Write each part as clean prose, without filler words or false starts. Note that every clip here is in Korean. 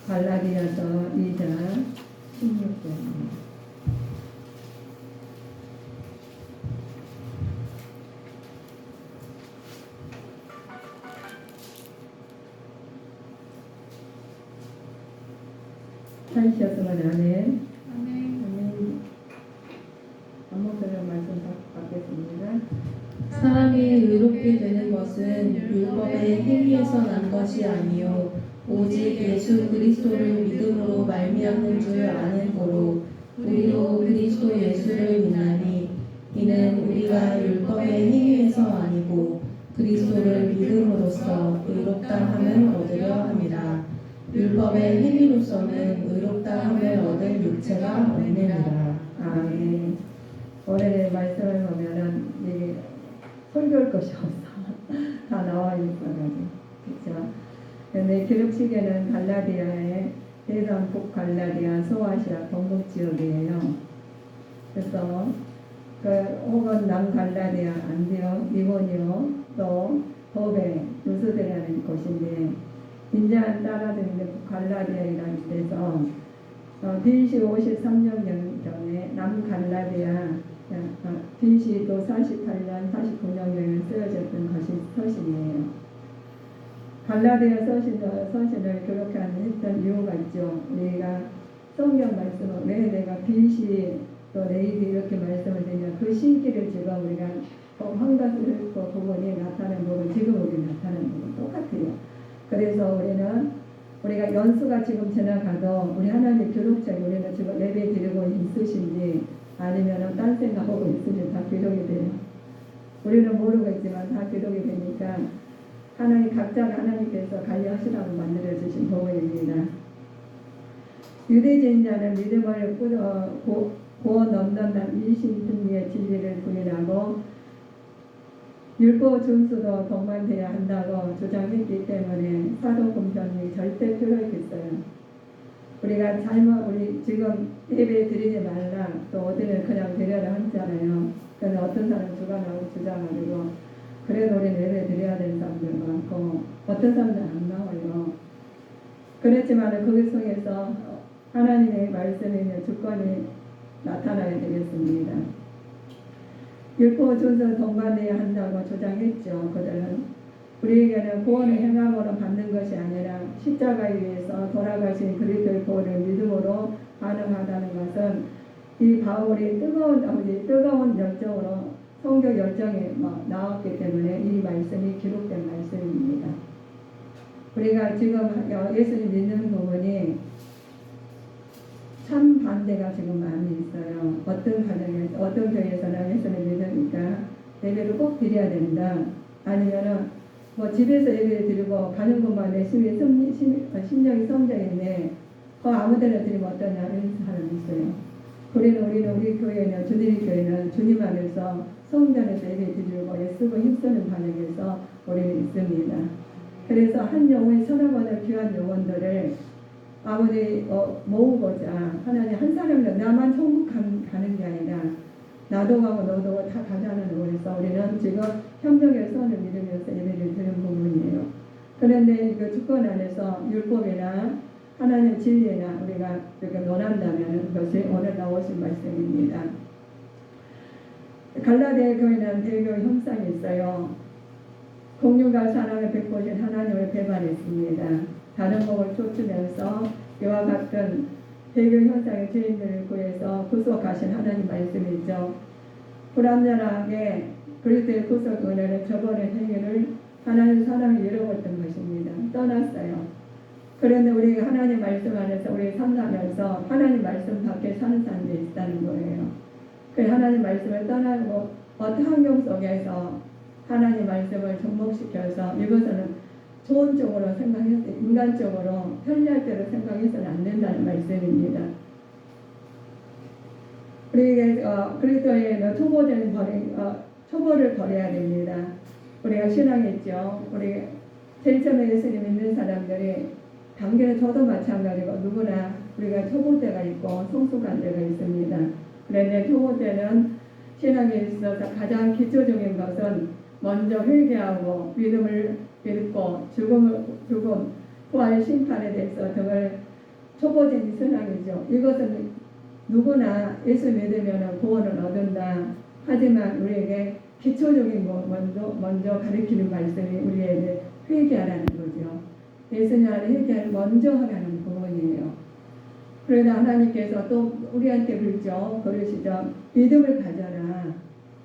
갈라디아서 2장 16절입니다. 찾으셨으면 아멘. 아멘. 아무것도 말씀 받겠습니다. 사람이 의롭게 되는 것은 율법의 행위에서 난 것이 아니요 오직 예수 그리스도를 믿음으로 말미암는 줄 아는 거로 우리도 그리스도 예수를 믿나니 이는 우리가 율법의 행위에서 아니고 그리스도를 믿음으로써 의롭다 함을 얻으려 함이라. 율법의 행위로서는 의롭다 함을 얻을 육체가 없느니라. 아멘. 올해 말씀을 보면은 이게 설교할 것이 없어. 다 나와 있어가지고. 그렇죠? 근데 기록시계는 갈라디아의 대산 북갈라디아 소아시아 동북 지역이에요. 그래서 그 혹은 남갈라디아 안디옥 이고니오 또 도베 루스드라는 곳인데 인자한 따라들인데 북갈라디아이라는 데서 BC 53년 전에 남갈라디아 BC 또 48년 49년경에 쓰여졌던 것이 서신이에요. 갈라디아 서신을 그렇게 했던 이유가 있죠. 우리가 성경 말씀을 왜 내가 BC 또 레이디 이렇게 말씀을 드냐 그 시기를 지금 우리가 황가슬 부분이 나타나는 부분 지금 우리 나타나는 부분 똑같아요. 그래서 우리가 연수가 지금 지나가도 우리 하나님 교독자에 우리는 지금 예배 드리고 있으신지 아니면 딴 생각하고 있으신지 다 기록이 돼요. 우리는 모르고 있지만 다 기록이 되니까 하나님 각자가 하나님께서 관리하시라고 만들어주신 부분입니다. 유대주의자는 믿음을 구워 넘는 일신등리의 진리를 부인하고 율법 준수도 동반돼야 한다고 주장했기 때문에 사도공전이 절대 필요했겠어요. 우리가 우리 지금 예배 드리지 말라 또 어디를 그냥 드려라 하잖아요. 그런데 어떤 사람은 주장하고 그래도 우리는 예배 드려야 되는 사람들 많고 어떤 사람들은 안 나와요. 그렇지만 그 속에서 하나님의 말씀의 주권이 나타나야 되겠습니다. 율법 준수 동반해야 한다고 주장했죠. 그들은 우리에게는 구원을 행함으로 받는 것이 아니라 십자가 위에서 돌아가신 그리스도의 보혈을 믿음으로 가능하다는 것은 이 바울이 뜨거운 열정으로 성경 열정에 나왔기 때문에 이 말씀이 기록된 말씀입니다. 우리가 지금 예수님 믿는 부분이 참 반대가 지금 많이 있어요. 어떤 가정에서 어떤 교회에서는 예수님 믿으니까 예배를 꼭 드려야 된다. 아니면은 집에서 예배를 드리고 가는 것만 내 심령이 성장했네. 아무데나 드리면 어떠냐 이런 사람이 있어요. 우리는 우리 교회는 주님 교회는 주님 안에서 성전에서 예배 드리고 애쓰고 힘쓰는 반응에서 우리는 있습니다. 그래서 한 영혼이 천하보다 귀한 영혼들을 아버지 모으고자 하나님 한 사람이라도 나만 천국 가는 게 아니라 나도 가고 너도 가고 다 가자는 의미에서 우리는 지금 협력의 선을 믿으면서 예배를 드리는 부분이에요. 그런데 그 주권 안에서 율법이나 하나님 진리나 우리가 이렇게 논한다면 그것이 오늘 나오신 말씀입니다. 갈라디아 교회는 대교 형상이 있어요. 공유가 사랑을 베푸신 하나님을 배반했습니다. 다른 법을 쫓으면서 이와 같은 대교 형상의 죄인들을 구해서 구속하신 하나님 말씀이죠. 불합리하게 그리스도의 구속 은혜를 저버린 행위를 하나님 사람이 잃어버렸던 것입니다. 떠났어요. 그런데 우리가 하나님 말씀 안에서 우리 살면서 하나님 말씀 밖에 사는 사람들이 있다는 거예요. 그 하나님 말씀을 떠나고 어떤 환경 속에서 하나님 말씀을 접목시켜서 이것은 좋은 쪽으로 생각해서 인간적으로 편리할 대로 생각해서는 안 된다는 말씀입니다. 우리가 그리스도의 초보를 버려야 됩니다. 우리가 신앙했죠. 우리 제일 처음에 예수님 믿는 사람들이 당연히 저도 마찬가지고 누구나 우리가 초보 때가 있고 성숙한 때가 있습니다. 그런데 초보 때는 신앙에 있어서 가장 기초적인 것은 먼저 회개하고 믿음을 믿고 죽음, 부활, 심판에 대해서 등을 초보적인 신앙이죠. 이것은 누구나 예수 믿으면 구원을 얻는다. 하지만 우리에게 기초적인 것 먼저 가르치는 말씀이 우리에게 회개하라는 거죠. 예수님 안에 회개를 먼저 하라는 부분이에요. 그러나 하나님께서 또 우리한테 그러시죠. 믿음을 가져라.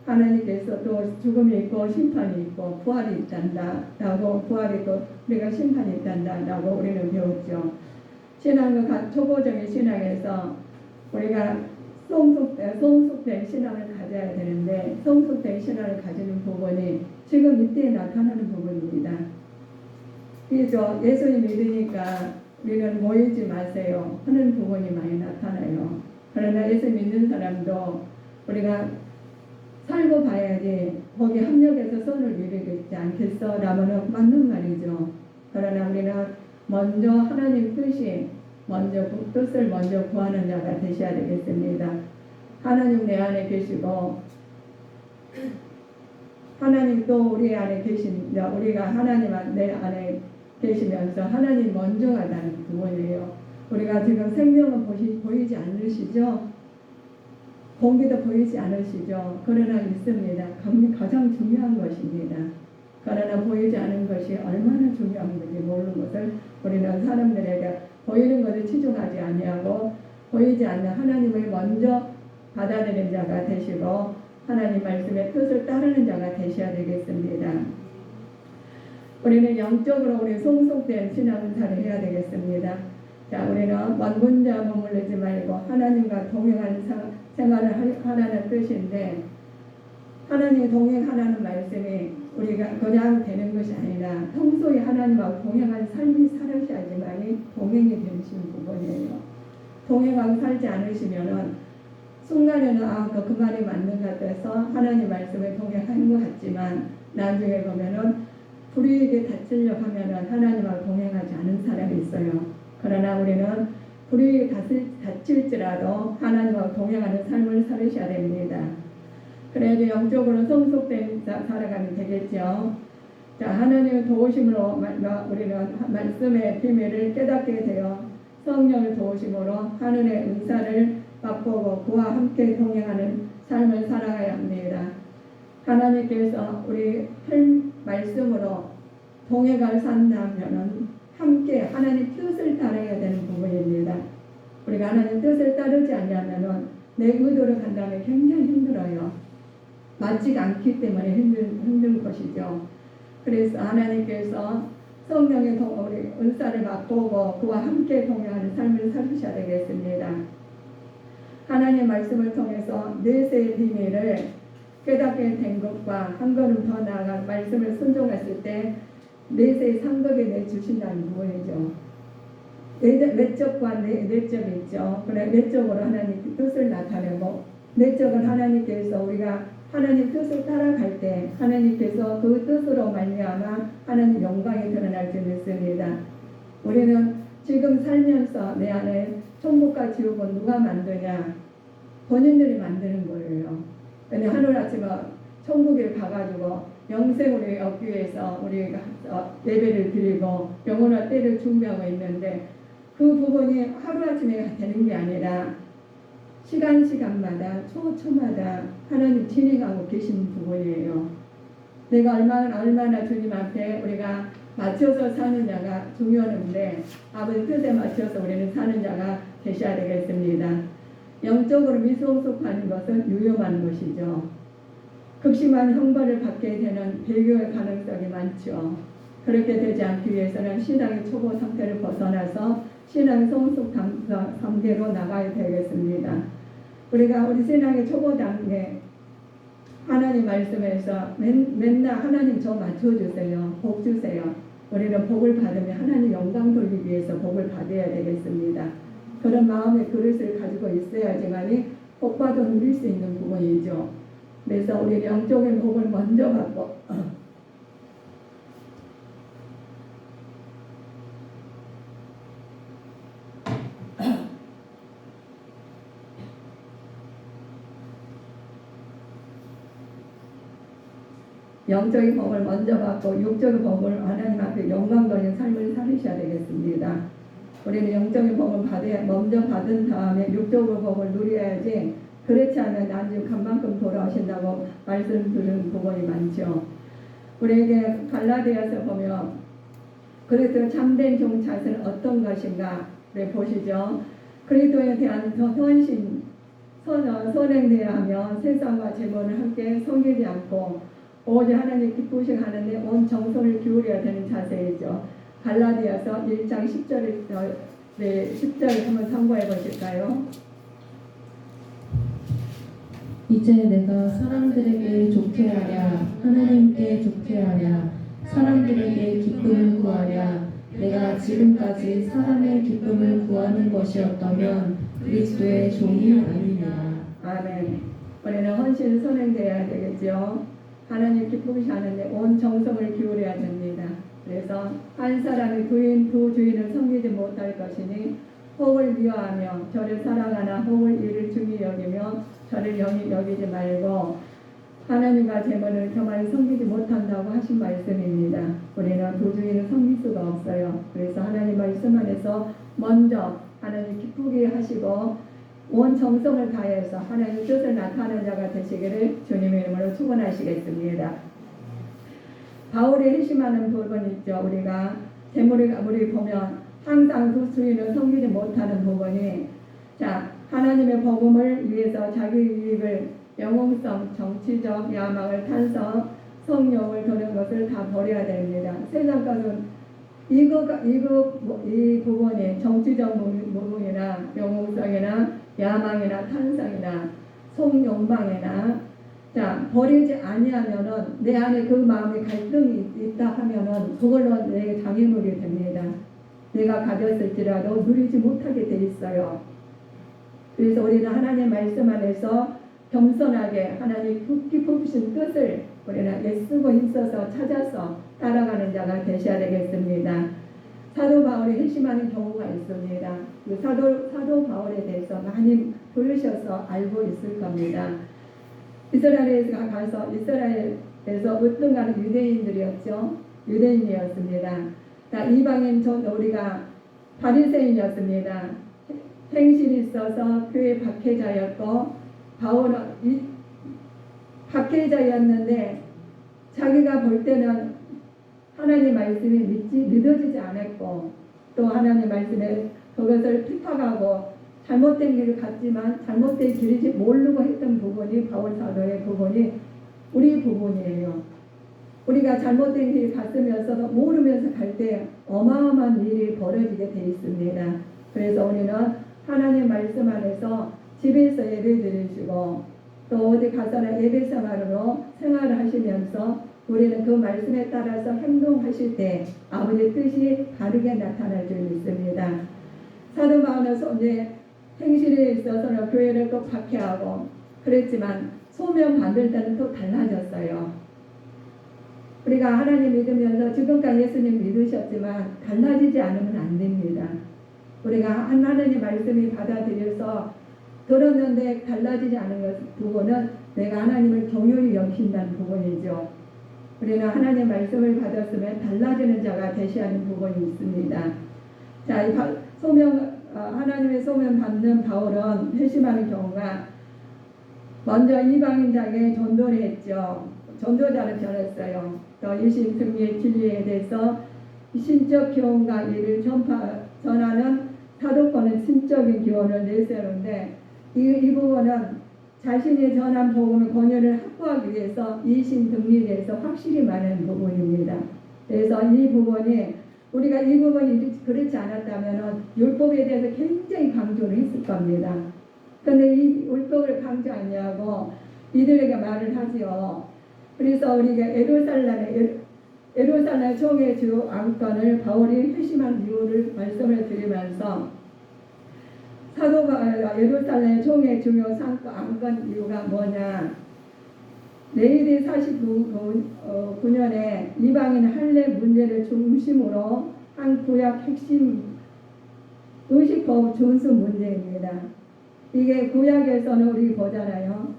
하나님께서 또 죽음이 있고 심판이 있고 부활이 있단다 라고, 부활이 있고 우리가 심판이 있단다 라고 우리는 배웠죠. 신앙의 초보적인 신앙에서 우리가 성숙된 신앙을 가져야 되는데, 성숙된 신앙을 가지는 부분이 지금 이때 나타나는 부분입니다. 그래서 예수님 믿으니까 우리는 모이지 마세요 하는 부분이 많이 나타나요. 그러나 예수 믿는 사람도 우리가 살고 봐야지 거기 합력해서 선을 이루겠지 않겠어? 라면 맞는 말이죠. 그러나 우리는 먼저 하나님 뜻을 먼저 구하는 자가 되셔야 되겠습니다. 하나님 내 안에 계시고 하나님 또 우리 안에 계십니다. 우리가 하나님 내 안에 계시면서 하나님 먼저 가다는 부분이에요. 우리가 지금 생명은 보이지 않으시죠? 공기도 보이지 않으시죠? 그러나 있습니다. 가장 중요한 것입니다. 그러나 보이지 않은 것이 얼마나 중요한 건지 모르는 것을 우리는 사람들에게 보이는 것을 치중하지 아니하고 보이지 않는 하나님을 먼저 받아들이는 자가 되시고 하나님 말씀의 뜻을 따르는 자가 되셔야 되겠습니다. 우리는 영적으로 우리 성숙된 신앙생활을 해야 되겠습니다. 자, 우리는 먼 군자 머물르지 말고 하나님과 동행하는 생활을 하라는 뜻인데, 하나님 동행하라는 말씀이 우리가 그냥 되는 것이 아니라 평소에 하나님과 동행하는 삶이 살으셔야지만이 동행이 되시는 부분이에요. 동행하고 살지 않으시면은 순간에는 그 말이 맞는 것 같아서 하나님 말씀에 동행하는 것 같지만 나중에 보면은 불의에게 다치려고 하면은 하나님과 동행하지 않은 사람이 있어요. 그러나 우리는 불의에 다칠지라도 하나님과 동행하는 삶을 살으셔야 됩니다. 그래야지 영적으로 성숙된 살아가면 되겠죠. 자, 하나님의 도우심으로 우리는 말씀의 비밀을 깨닫게 되어 성령의 도우심으로 하늘의 은사를 맛보고 그와 함께 동행하는 삶을 살아가야 합니다. 하나님께서 우리 말씀으로 동행을 산다면은 함께 하나님 뜻을 따라야 되는 부분입니다. 우리가 하나님 뜻을 따르지 않냐면은 내 의도로 간다면 굉장히 힘들어요. 맞지가 않기 때문에 힘든 것이죠. 그래서 하나님께서 성령의 우리 은사를 맛보고 그와 함께 동행하는 삶을 살으셔야 되겠습니다. 하나님의 말씀을 통해서 내세의 비밀을 깨닫게 된 것과 한 걸음 더 나아가 말씀을 순종했을 때 내세의 상급에 내주신다는 부분이죠. 외적과 내적이 있죠. 그래, 외적으로 하나님 뜻을 나타내고 내적은 하나님께서 우리가 하나님 뜻을 따라갈 때 하나님께서 그 뜻으로 말미암아 하나님 영광이 드러날 줄 믿습니다. 우리는 지금 살면서 내 안에 천국과 지옥은 누가 만드냐? 본인들이 만드는 거예요. 근데 하늘아침에 천국에 가가지고 영생을 얻기 위해서 우리가 예배를 드리고 영원한 때를 준비하고 있는데 그 부분이 하루아침에 되는 게 아니라 시간마다 초마다 하나님 진행하고 계신 부분이에요. 내가 얼마나 주님 앞에 우리가 맞춰서 사는 자가 중요한데 아버지 뜻에 맞춰서 우리는 사는 자가 되셔야 되겠습니다. 영적으로 미성숙하는 것은 위험한 것이죠. 극심한 형벌을 받게 되는 배교의 가능성이 많죠. 그렇게 되지 않기 위해서는 신앙의 초보 상태를 벗어나서 신앙 성숙 단계로 나가야 되겠습니다. 우리가 우리 신앙의 초보 단계 하나님 말씀에서 맨날 하나님 저 맞춰주세요. 복 주세요. 우리는 복을 받으면 하나님 영광 돌리기 위해서 복을 받아야 되겠습니다. 그런 마음의 그릇을 가지고 있어야지만이 복받아 누릴 수 있는 부분이죠. 그래서 우리 영적인 복을 먼저 받고 영적인 복을 먼저 받고 육적인 복을 하나님 앞에 영광 돌리는 삶을 살으셔야 되겠습니다. 우리는 영적인 복을 먼저 받은 다음에 육적인 복을 누려야지, 그렇지 않으면 나중에 간만큼 돌아오신다고 말씀 들은 부분이 많죠. 우리에게 갈라디아서 보면 그리스도 참된 종 자세는 어떤 것인가 보시죠. 그리스도에 대한 선행되어야 하며 세상과 재물을 함께 섬기지 않고 오직 하나님 기쁘시게 하는데 온 정성을 기울여야 되는 자세이죠. 갈라디아서 1장 10절을 한번 참고해 보실까요? 이제 내가 사람들에게 좋게 하랴 하나님께 좋게 하랴 사람들에게 기쁨을 구하랴 내가 지금까지 사람의 기쁨을 구하는 것이었다면 그리스도의 종이 아니냐. 아멘. 우리는 헌신 선행되어야 되겠죠. 하나님 기쁘시 하는데 온 정성을 기울여야 됩니다. 그래서 한 사람이 두 주인을 섬기지 못할 것이니 혹을 미워하며 저를 사랑하나 혹을 이를 중히 여기며 저를 영히 여기지 말고 하나님과 재물을 겸하여 섬기지 못한다고 하신 말씀입니다. 우리는 두 주인을 섬길 수가 없어요. 그래서 하나님 말씀 안에서 먼저 하나님 기쁘게 하시고 온 정성을 다해서 하나님의 뜻을 나타내는 자가 되시기를 주님의 이름으로 축원하시겠습니다. 바울이 회심하는 부분이 있죠. 우리가 우리 보면 항상 두 주인을 섬기지 못하는 부분이, 자, 하나님의 복음을 위해서 자기 유익을, 영웅성, 정치적 야망을 탄성, 성욕을 도는 것을 다 버려야 됩니다. 세상 것은 이 부분이 정치적 무능이나 영웅성이나 야망이나 탄성이나 성욕망이나, 자, 버리지 아니하면은 내 안에 그 마음의 갈등이 있다 하면은 그걸로 내게 장애물이 됩니다. 내가 가졌을지라도 누리지 못하게 돼 있어요. 그래서 우리는 하나님 말씀 안에서 겸손하게 하나님 깊으신 뜻을 우리는 애쓰고 힘써서 찾아서 따라가는 자가 되셔야 되겠습니다. 사도 바울이 회심하는 경우가 있습니다. 그 사도 바울에 대해서 많이 들으셔서 알고 있을 겁니다. 이스라엘에서 가서 이스라엘에서 으뜸가는 유대인이었습니다. 이방인 우리가 바리새인이었습니다. 행실이 있어서 교회 박해자였고, 바울은 박해자였는데 자기가 볼 때는 하나님 말씀이 믿어지지 않았고, 또 하나님 말씀에 그것을 핍박하고 잘못된 길을 갔지만 잘못된 길인지 모르고 했던 부분이 바울 사도의 부분이 우리 부분이에요. 우리가 잘못된 길을 갔으면서도 모르면서 갈 때 어마어마한 일이 벌어지게 되어 있습니다. 그래서 우리는 하나님 말씀 안에서 집에서 예배 드리시고 또 어디 가서는 예배 생활로 생활을 하시면서 우리는 그 말씀에 따라서 행동하실 때 아버지의 뜻이 바르게 나타날 줄 믿습니다. 사도 바울은 행실에 있어서는 교회를 또 박해하고 그랬지만 소명 받을 때는 또 달라졌어요. 우리가 하나님 믿으면서 지금까지 예수님 믿으셨지만 달라지지 않으면 안 됩니다. 우리가 하나님의 말씀이 받아들여서 들었는데 달라지지 않은 부분은 내가 하나님을 경휼히 여긴다는 부분이죠. 우리는 하나님의 말씀을 받았으면 달라지는 자가 되셔야 하는 부분이 있습니다. 자, 하나님의 소명 받는 바울은 회심하는 경우가 먼저 이방인에게 전도를 했죠. 전도자를 변했어요. 또 일신 승리의 진리에 대해서 신적 교훈과 이를 전하는 사도권의 신적인 교훈을 내세우는데 이 부분은 자신이 전한 복음의 권위를 확보하기 위해서 이신 등리에 대해서 확실히 말하는 부분입니다. 그래서 이 부분이 우리가 이 부분이 그렇지 않았다면 율법에 대해서 굉장히 강조를 했을 겁니다. 그런데 이 율법을 강조하냐고 이들에게 말을 하지요. 그래서 우리가 예루살렘 총회 주 안건을 바울이 회심한 이유를 말씀을 드리면서 예루살렘 총회 중요 안건 이유가 뭐냐? AD 49년에 이방인 할례 문제를 중심으로 한 구약 핵심 의식법 준수 문제입니다. 이게 구약에서는 우리 보잖아요.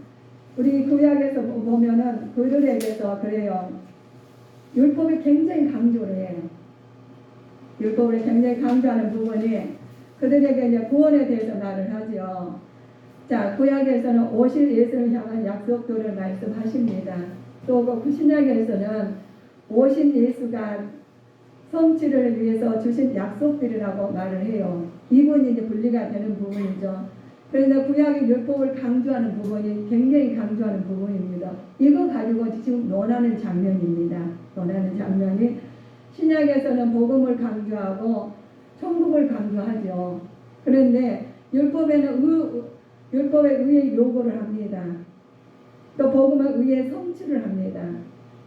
우리 구약에서 보면은 그들에게서 그래요. 율법이 굉장히 강조를 해요. 율법을 굉장히 강조하는 부분이 그들에게 이제 구원에 대해서 말을 하죠. 자, 구약에서는 오실 예수를 향한 약속들을 말씀하십니다. 또 그 신약에서는 오신 예수가 성취를 위해서 주신 약속들이라고 말을 해요. 이분이 이제 분리가 되는 부분이죠. 그런데 구약의 율법을 강조하는 부분이 굉장히 강조하는 부분입니다. 이거 가지고 지금 논하는 장면입니다. 논하는 장면이 신약에서는 복음을 강조하고 천국을 강조하죠. 그런데 율법에는 율법에 의해 요구를 합니다. 또 복음에 의해 성취를 합니다.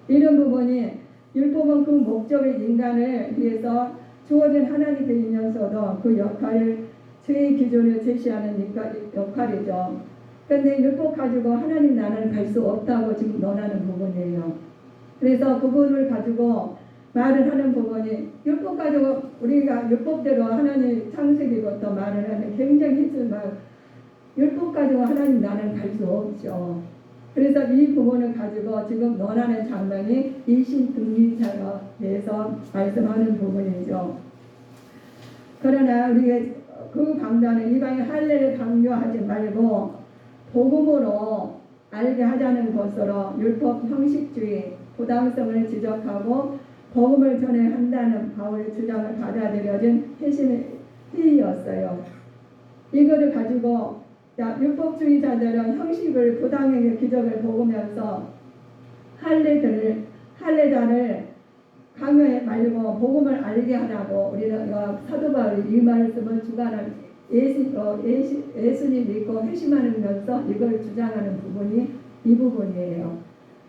이런 부분이 율법은 그 목적을 인간을 위해서 주어진 하나님이면서도 그 역할을 죄의 기준을 제시하는 역할이죠. 그런데 율법 가지고 하나님 나라는 갈 수 없다고 지금 논하는 부분이에요. 그래서 그 부분을 가지고 말을 하는 부분이 율법 가지고 우리가 율법대로 하나님 창세기부터 말을 하는 굉장히 힘들만 율법 가지고 하나님 나라는 갈 수 없죠. 그래서 이 부분을 가지고 지금 논하는 장면이 일신등기자에 대해서 말씀하는 부분이죠. 그러나 우리가 그 강조하는 이방의 할례를 강조하지 말고 복음으로 알게 하자는 것으로 율법 형식주의 부당성을 지적하고 복음을 전해야 한다는 바울의 주장을 받아들여진 회의였어요. 이거를 가지고 율법주의자들은 형식을 부당하게 기적을 보면서 할례자를 강요해 말고 복음을 알게 하라고 우리는 사도 바울이 이 말씀을 주관한 예수님 믿고 회심하면서 이걸 주장하는 부분이 이 부분이에요.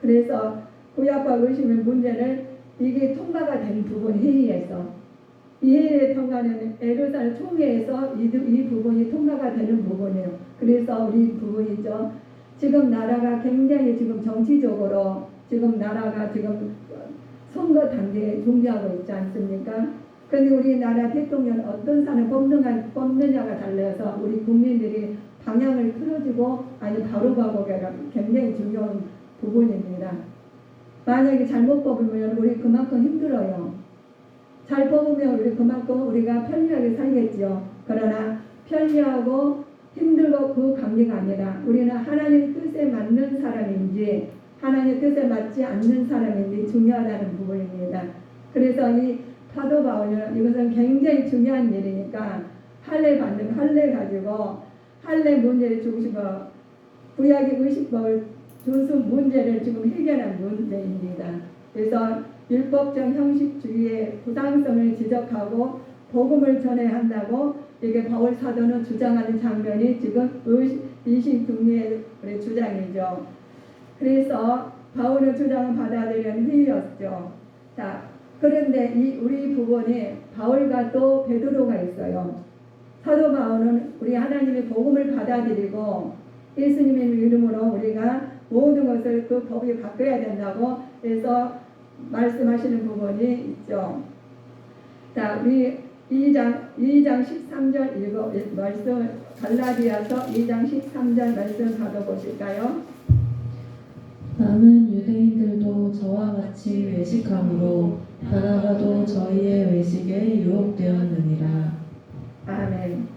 그래서 구약과 의심의 문제를 이게 통과가 된 부분 회의에서 이 회의에 통과는 예루살렘 총회에서 이 부분이 통과가 되는 부분이에요. 그래서 우리 부분이죠. 지금 나라가 굉장히 지금 정치적으로 지금 나라가 지금 선거 단계에 종료하고 있지 않습니까? 그런데 우리나라 대통령 어떤 사람 뽑느냐가 달라서 우리 국민들이 방향을 틀어지고 아니 바로 가고가 굉장히 중요한 부분입니다. 만약에 잘못 뽑으면 우리 그만큼 힘들어요. 잘 뽑으면 우리 그만큼 우리가 편리하게 살겠죠. 그러나 편리하고 힘들고 그 관계가 아니라 우리는 하나님의 뜻에 맞는 사람인지 하나님의 뜻에 맞지 않는 사람인지 중요하다는 부분입니다. 그래서 이 사도 바울은 이것은 굉장히 중요한 일이니까 할례 가지고 할례 문제를 중심으로 구약의 의식법을 준수 문제를 지금 해결한 문제입니다. 그래서 율법적 형식주의의 부당성을 지적하고 복음을 전해야 한다고 이게 바울 사도는 주장하는 장면이 지금 이신등리의 주장이죠. 그래서 바울의 주장을 받아들이는 회의였죠. 자, 그런데 우리 부분이 바울과 또 베드로가 있어요. 사도 바울은 우리 하나님의 복음을 받아들이고 예수님의 이름으로 우리가 모든 것을 그 법이 바뀌어야 된다고 해서 말씀하시는 부분이 있죠. 자, 우리 2장 13절 말씀 갈라디아서 2장 13절 말씀 받아보실까요? 남은 유대인들도 저와 같이 외식함으로 바나바도 저희의 외식에 유혹되었느니라. 아멘.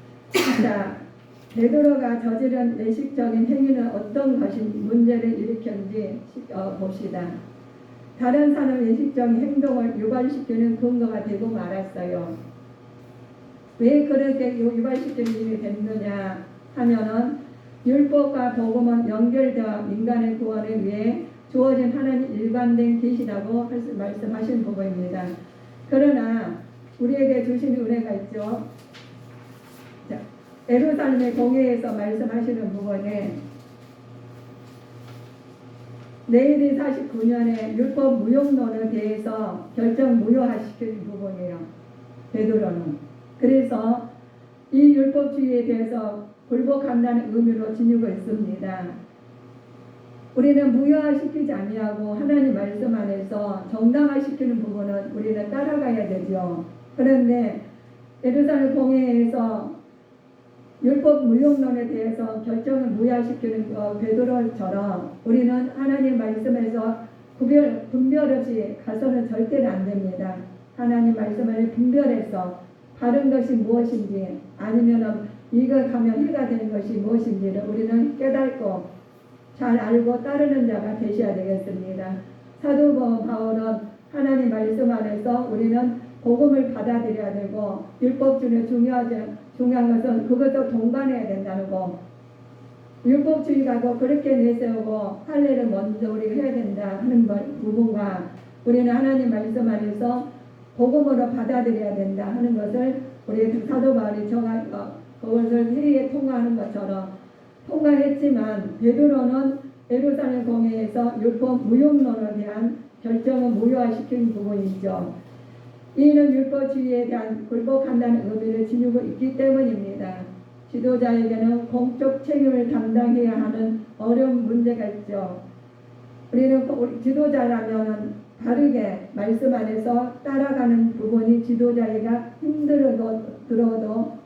자, 베드로가 저지른 외식적인 행위는 어떤 것이 문제를 일으켰는지 봅시다. 다른 사람 외식적인 행동을 유발시키는 근거가 되고 말았어요. 왜 그렇게 유발시키는 일이 됐느냐 하면은 율법과 복음은 연결되어 인간의 구원을 위해 주어진 하나님 일관된 계시라고 말씀하신 부분입니다. 그러나 우리에게 주신 은혜가 있죠. 자, 예루살렘의 공회에서 말씀하시는 부분에 내일이 49년에 율법 무용론에 대해서 결정 무효화시키는 부분이에요. 베드로는. 그래서 이 율법주의에 대해서 굴복한다는 의미로 지니고 있습니다. 우리는 무효화시키지 아니하고 하나님 말씀 안에서 정당화시키는 부분은 우리는 따라가야 되죠. 그런데 예루살렘 공회에서 율법 무용론에 대해서 결정을 무효시키는 베드로처럼 우리는 하나님 말씀에서 분별 없이 가서는 절대로 안 됩니다. 하나님 말씀을 분별해서 바른 것이 무엇인지 아니면 이거 가면 해가 되는 것이 무엇인지를 우리는 깨닫고 잘 알고 따르는 자가 되셔야 되겠습니다. 사도 바울은 하나님 말씀 안에서 우리는 복음을 받아들여야 되고 율법 중에 중요한 것은 그것도 동반해야 된다는 거. 율법주의가고 그렇게 내세우고 할례를 먼저 우리가 해야 된다 하는 부분과 우리는 하나님 말씀 안에서 복음으로 받아들여야 된다 하는 것을 우리 사도 바울이 그것을 회의에 통과하는 것처럼 통과했지만 베드로는 예루살렘 공회에서 율법 무용론에 대한 결정을 무효화시킨 부분이죠. 이는 율법주의에 대한 굴복한다는 의미를 지니고 있기 때문입니다. 지도자에게는 공적 책임을 담당해야 하는 어려운 문제가 있죠. 우리는 지도자라면 바르게 말씀 안에서 따라가는 부분이 지도자에게 힘들어도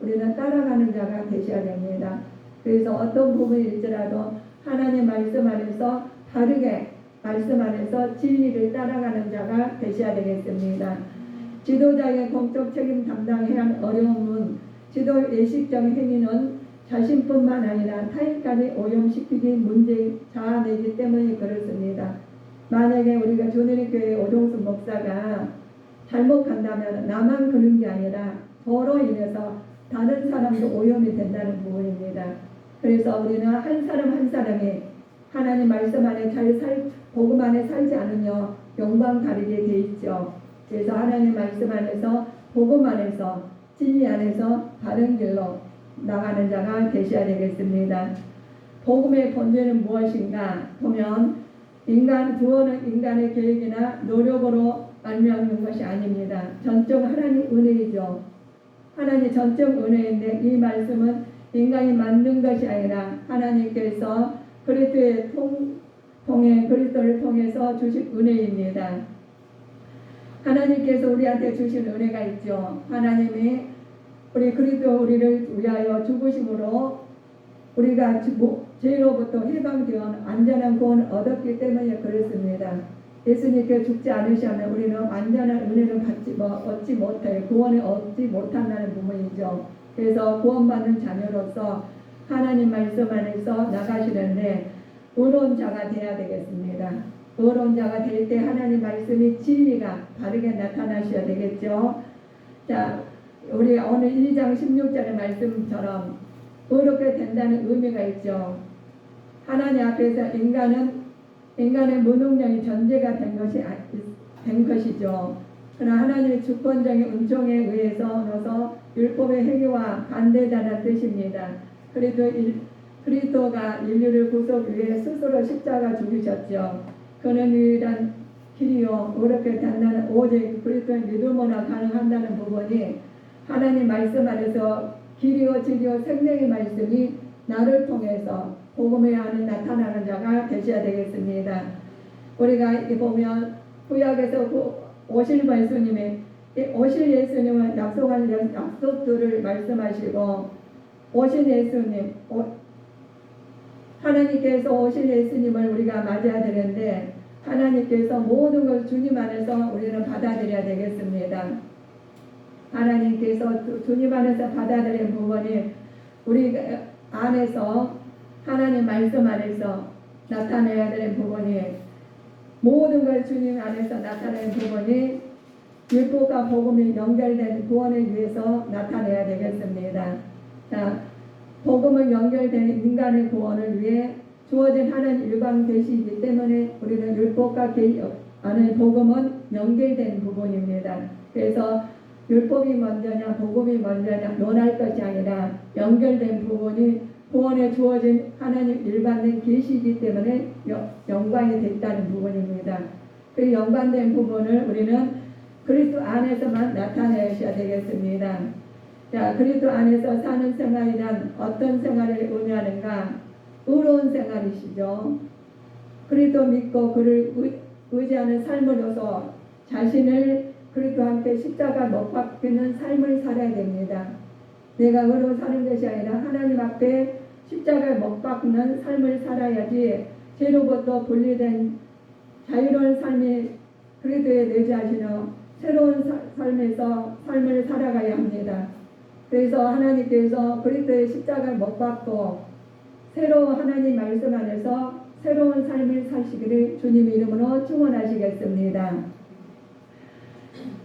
우리는 따라가는 자가 되셔야 됩니다. 그래서 어떤 부분일지라도 하나님 말씀 안에서 바르게 말씀 안에서 진리를 따라가는 자가 되셔야 되겠습니다. 지도자의 공적 책임 담당해야 하는 어려움은 지도 예식적 행위는 자신뿐만 아니라 타인까지 오염시키기 문제 자아내기 때문에 그렇습니다. 만약에 우리가 조내리교회 오종수 목사가 잘못한다면 나만 그런 게 아니라 저로 인해서 다른 사람도 오염이 된다는 부분입니다. 그래서 우리는 한 사람 한 사람이 하나님 말씀 안에 복음 안에 살지 않으며 영광 가리게 돼 있죠. 그래서 하나님 말씀 안에서 복음 안에서 진리 안에서 바른 길로 나가는 자가 되셔야 되겠습니다. 복음의 본질은 무엇인가 보면 구원은 인간의 계획이나 노력으로 말미암는 것이 아닙니다. 전적 하나님 은혜이죠. 하나님 전적 은혜인데 이 말씀은 인간이 만든 것이 아니라 하나님께서 그리스도를 통해서 주신 은혜입니다. 하나님께서 우리한테 주신 은혜가 있죠. 하나님이 우리를 위하여 죽으심으로 우리가 죄로부터 해방되어 안전한 구원을 얻었기 때문에 그렇습니다. 예수님께 죽지 않으시면 우리는 완전한 은혜를 얻지 못해요. 구원을 얻지 못한다는 부분이죠. 그래서 구원받는 자녀로서 하나님 말씀 안에서 나가시는데 의로운 자가 되어야 되겠습니다. 의로운 자가 될 때 하나님 말씀이 진리가 바르게 나타나셔야 되겠죠. 자, 우리 오늘 1장 16절의 말씀처럼 의롭게 된다는 의미가 있죠. 하나님 앞에서 인간의 무능력이 전제가 된 것이죠. 그러나 하나님의 주권적인 은총에 의해서 율법의 행위와 반대자는 뜻입니다. 그리스도가 인류를 구속 위해 스스로 십자가 죽으셨죠. 그는 유일한 길이요 의롭게 된다는 오직 그리스도의 믿음으로 가능한다는 부분이 하나님 말씀 안에서 길이요 진리요 생명의 말씀이 나를 통해서 복음의 안에 나타나는 자가 되셔야 되겠습니다. 우리가 보면 구약에서 오실 예수님의 오실 예수님은 약속한 약속들을 말씀하시고 오실 예수님 하나님께서 오실 예수님을 우리가 맞아야 되는데 하나님께서 모든 걸 주님 안에서 우리는 받아들여야 되겠습니다. 하나님께서 주님 안에서 받아들인 부분이 우리 안에서 하나님 말씀 안에서 나타내야 되는 부분이 모든 걸 주님 안에서 나타내는 부분이 율법과 복음이 연결된 구원을 위해서 나타내야 되겠습니다. 자, 복음은 연결된 인간의 구원을 위해 주어진 하나님 일방 계시이기 때문에 우리는 율법과 안에 복음은 연결된 부분입니다. 그래서 율법이 먼저냐 복음이 먼저냐 논할 것이 아니라 연결된 부분이 구원에 주어진 하나님 일반된 계시이기 때문에 연관이 됐다는 부분입니다. 그 연관된 부분을 우리는 그리스도 안에서만 나타내셔야 되겠습니다. 자, 그리스도 안에서 사는 생활이란 어떤 생활을 의미하는가? 의로운 생활이시죠. 그리스도 믿고 그를 의지하는 삶으로서 자신을 그리스도와 함께 십자가 못 박히는 삶을 살아야 됩니다. 내가 의로 사는 것이 아니라 하나님 앞에 십자가에 못 박는 삶을 살아야지 죄로부터 분리된 자유로운 삶이 그리스도의 내 자신의 새로운 삶에서 삶을 살아가야 합니다. 그래서 하나님께서 그리스도의 십자가를 못 박고 새로 하나님 말씀 안에서 새로운 삶을 사시기를 주님 이름으로 축원하시겠습니다.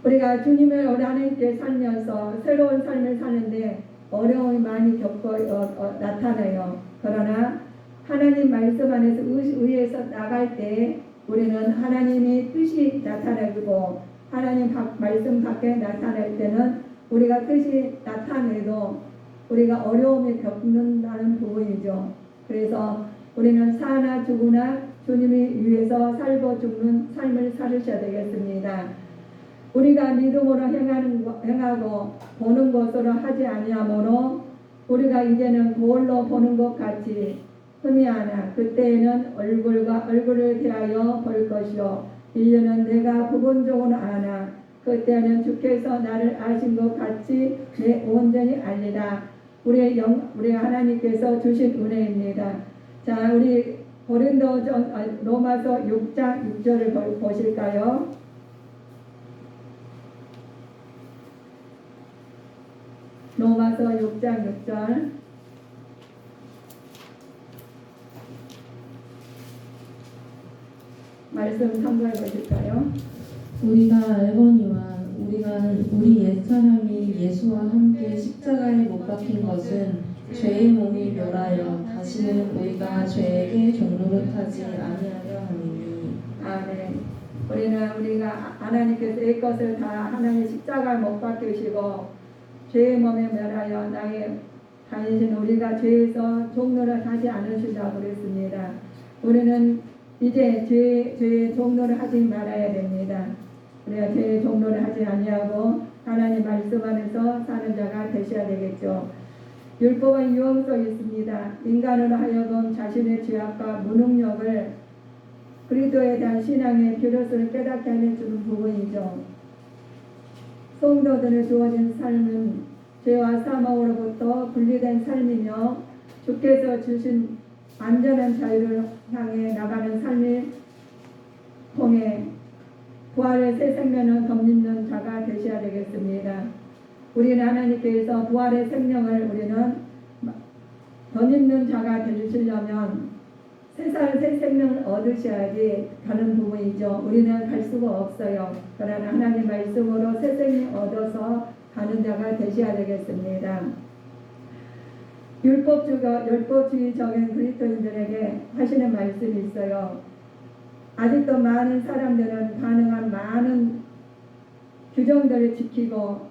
우리가 주님을 하나님께 살면서 새로운 삶을 사는데 어려움이 많이 나타나요. 그러나 하나님 말씀 안에서 의에서 나갈 때 우리는 하나님의 뜻이 나타나고 하나님 말씀 밖에 나타날 때는 우리가 뜻이 나타내도 우리가 어려움을 겪는다는 부분이죠. 그래서 우리는 사나 죽으나 주님이 위해서 살고 죽는 삶을 살으셔야 되겠습니다. 우리가 믿음으로 행하고 보는 것으로 하지 아니하므로 우리가 이제는 거울로 보는 것 같이 흠이하나 그때에는 얼굴과 얼굴을 대하여 볼 것이요 이제는 내가 부분적으로 아나 그때는 주께서 나를 아신 것 같이 내 온전히 알리라. 우리 하나님께서 주신 은혜입니다. 자, 우리 로마서 6장 6절을 보실까요? 로마서 6장 6절 말씀 참고해 보실까요? 우리가 알거니와 우리 옛사람이 예수와 함께 십자가에 못 박힌 것은 죄의 몸이 멸하여 다시는 우리가 죄에게 종노릇하지 아니하려 함이니. 아멘. 우리가 하나님께서 이 것을 다 하나님 십자가에 못 박히시고 죄의 몸에 멸하여 당신 우리가 죄에서 종노를 하지 않으신다고 그랬습니다. 우리는 이제 죄의 종노를 하지 말아야 됩니다. 우리가 죄의 종노를 하지 아니하고 하나님 말씀 안에서 사는 자가 되셔야 되겠죠. 율법은 유언서 있습니다. 인간으로 하여금 자신의 죄악과 무능력을 그리스도에 대한 신앙의 필요성을 깨닫게 하는 부분이죠. 성도들을 주어진 삶은 죄와 사망으로부터 분리된 삶이며 주께서 주신 안전한 자유를 향해 나가는 삶을 통해 부활의 새 생명을 덧입는 자가 되셔야 되겠습니다. 우리는 하나님께서 부활의 생명을 우리는 덧입는 자가 되시려면 새 생명을 얻으셔야지 가는 부분이죠. 우리는 갈 수가 없어요. 그러나 하나님 말씀으로 새 생명 얻어서 가는 자가 되셔야 되겠습니다. 율법주의적인 그리스도인들에게 하시는 말씀이 있어요. 아직도 많은 사람들은 가능한 많은 규정들을 지키고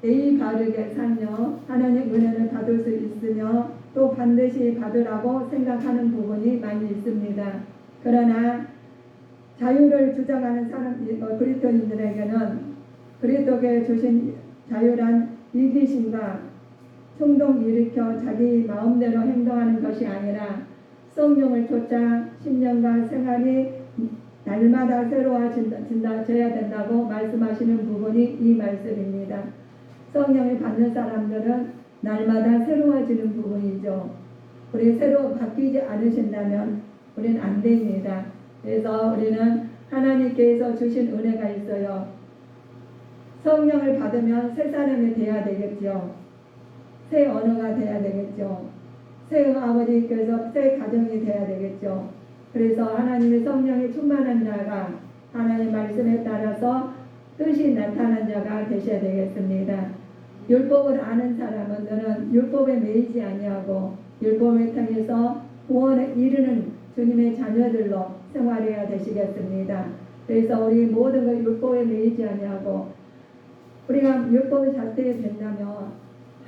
예의 바르게 살며 하나님 은혜를 받을 수 있으며 또 반드시 받으라고 생각하는 부분이 많이 있습니다. 그러나 자유를 주장하는 그리스도인들에게는 그리스도께 주신 자유란 이기심과 충동 일으켜 자기 마음대로 행동하는 것이 아니라 성령을 쫓아 신념과 생활이 날마다 새로워져야 된다고 말씀하시는 부분이 이 말씀입니다. 성령을 받는 사람들은 날마다 새로워지는 부분이죠. 우리 새로 바뀌지 않으신다면 우리는 안 됩니다. 그래서 우리는 하나님께서 주신 은혜가 있어요. 성령을 받으면 새 사람이 돼야 되겠죠. 새 언어가 돼야 되겠죠. 새 아버지께서 새 가정이 돼야 되겠죠. 그래서 하나님의 성령이 충만한 자가 하나님 말씀에 따라서 뜻이 나타난 자가 되셔야 되겠습니다. 율법을 아는 사람은 율법에 매이지 아니하고 율법을 통해서 구원에 이르는 주님의 자녀들로 생활해야 되시겠습니다. 그래서 우리 모든 걸 율법에 매이지 아니하고 우리가 율법을 잘 때 된다면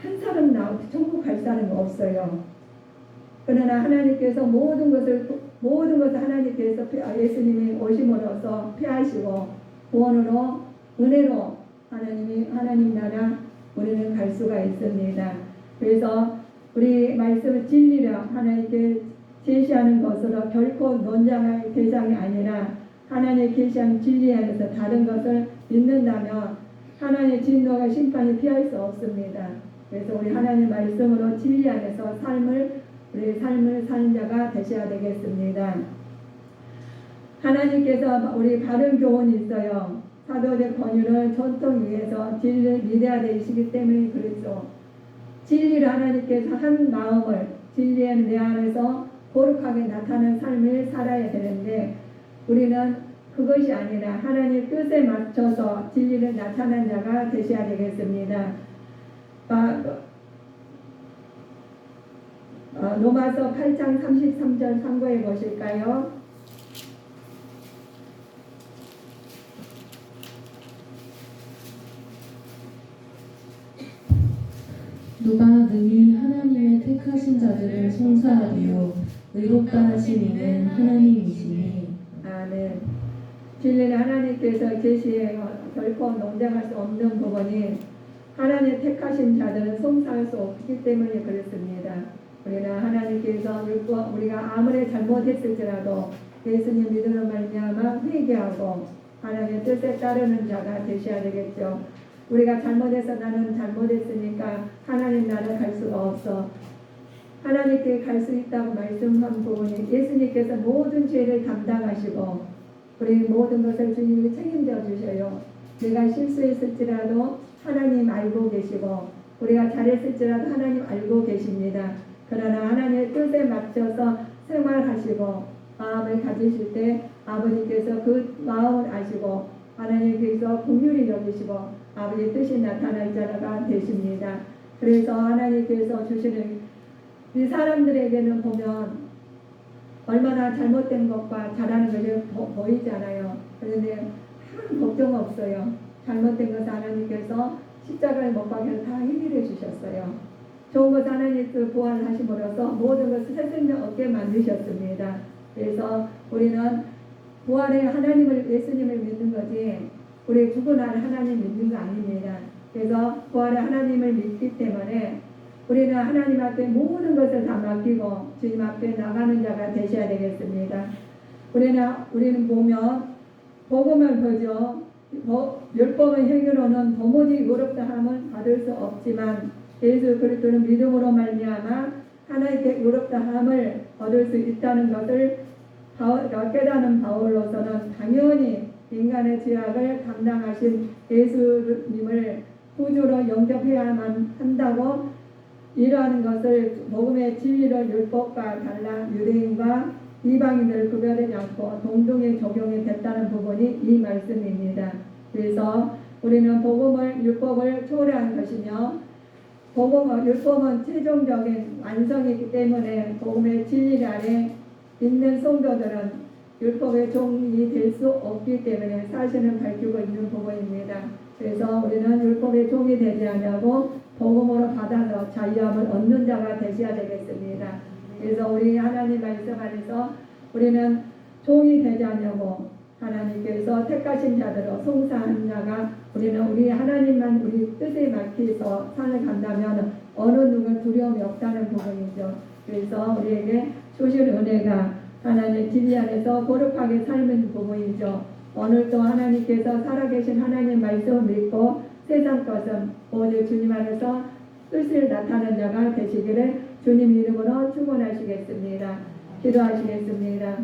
한 사람 천국 갈 사람이 없어요. 그러나 하나님께서 모든 것을 하나님께서 예수님이 오심으로써 피하시고 구원으로 은혜로 하나님 나라 우리는 갈 수가 있습니다. 그래서 우리 말씀을 진리로 하나님께 제시하는 것으로 결코 논쟁할 대상이 아니라 하나님의 계시한 진리 안에서 다른 것을 믿는다면 하나님의 진노가 심판이 피할 수 없습니다. 그래서 우리 하나님 말씀으로 진리 안에서 우리 삶을 사는 자가 되셔야 되겠습니다. 하나님께서 우리 바른 교훈이 있어요. 사도적 권유를 전통 위에서 진리를 믿어야 되시기 때문에 그렇죠. 진리를 하나님께서 한 마음을 진리의 내 안에서 거룩하게 나타나는 삶을 살아야 되는데 우리는 그것이 아니라 하나님 뜻에 맞춰서 진리를 나타낸 자가 되셔야 되겠습니다. 로마서 8장 33절 참고해 보실까요? 누가 능히 하나님의 택하신 자들을 송사하리요 의롭다 하신 이는 하나님이시니. 아멘. 진리는 하나님께서 제시해요. 결코 논쟁할 수 없는 부분이 하나님 택하신 자들은 송사할 수 없기 때문에 그렇습니다. 우리는 하나님께서 우리가 아무리 잘못했을지라도 예수님 믿음으로 말미암아 회개하고 하나님의 뜻에 따르는 자가 되셔야 되겠죠. 우리가 잘못해서 나는 잘못했으니까 하나님 나를 갈 수가 없어. 하나님께 갈 수 있다고 말씀한 부분이 예수님께서 모든 죄를 담당하시고 우리 모든 것을 주님이 책임져 주셔요. 우리가 실수했을지라도 하나님 알고 계시고 우리가 잘했을지라도 하나님 알고 계십니다. 그러나 하나님의 뜻에 맞춰서 생활하시고 마음을 가지실 때 아버지께서 그 마음을 아시고 하나님께서 긍휼히 여기시고 아버지의 뜻이 나타날 자가 되십니다. 그래서 하나님께서 주시는 이 사람들에게는 보면 얼마나 잘못된 것과 잘하는 것이 보이잖아요. 그런데 한 걱정 없어요. 잘못된 것을 하나님께서 십자가에 못 박혀 다 해결해 주셨어요. 좋은 것 하나님께서 부활하심으로써 모든 것을 새생명 얻게 만드셨습니다. 그래서 우리는 부활의 하나님을 예수님을 믿는 거지 우리 죽은 날 하나님 믿는 거 아닙니다. 그래서 부활의 하나님을 믿기 때문에 우리는 하나님 앞에 모든 것을 다 맡기고 주님 앞에 나가는 자가 되셔야 되겠습니다. 우리는 보면 복음을 보죠. 율법의 행위로는 도무지 의롭다함을 받을 수 없지만 예수 그리스도는 믿음으로 말미암아 하나님께 의롭다함을 얻을 수 있다는 것을 깨닫는 바울로서는 당연히 인간의 죄악을 담당하신 예수님을 구주로 영접해야만 한다고 이러한 것을 복음의 진리를 율법과 달라 유대인과 이방인들을 구별하지 않고 동등히 적용이 됐다는 부분이 이 말씀입니다. 그래서 우리는 율법을 초래한 것이며 율법은 최종적인 완성이기 때문에 복음의 진리 아래 있는 성도들은 율법의 종이 될 수 없기 때문에 사실을 밝히고 있는 부분입니다. 그래서 우리는 율법의 종이 되지 않냐고 복음으로 받아서 자유함을 얻는 자가 되셔야 되겠습니다. 그래서 우리 하나님 말씀 안에서 우리는 종이 되지 않냐고 하나님께서 택하신 자들로 송사하는 자가 우리는 우리 하나님만 우리 뜻에 맡겨서 살아간다면 어느 누구 두려움이 없다는 부분이죠. 그래서 우리에게 주신 은혜가 하나님 진리 안에서 거룩하게 삶은 부분이죠. 오늘도 하나님께서 살아계신 하나님 말씀을 믿고 세상 것은 오직 주님 안에서 뜻을 나타내는 자가 되시기를 주님 이름으로 축원하시겠습니다. 기도하시겠습니다.